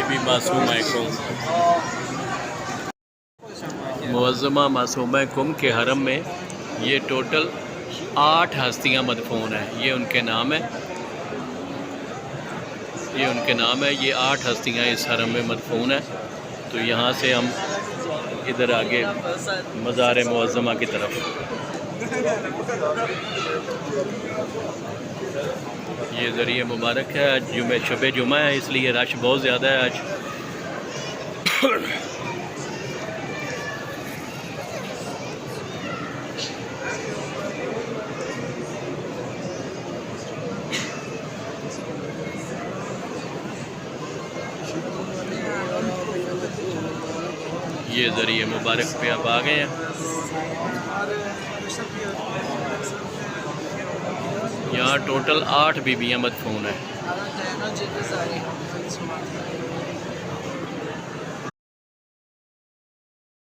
बीबी मासूमा कुम मुअज़्ज़मा मासूमा कुम के हरम में ये टोटल 8 हस्तियाँ मदफून हैं। ये उनके नाम है, ये उनके नाम है। ये 8 हस्तियाँ इस हरम में मदफून हैं। तो यहाँ से हम इधर आगे मज़ार मुअज़्ज़मा की तरफ। ये ज़रिए मुबारक है। आज जुमे शब जुमा है, इसलिए रश बहुत ज़्यादा है आज। ये ज़रिए मुबारक पे आप आ गए हैं। यहाँ टोटल 8 बीबियाँ मदफून हैं।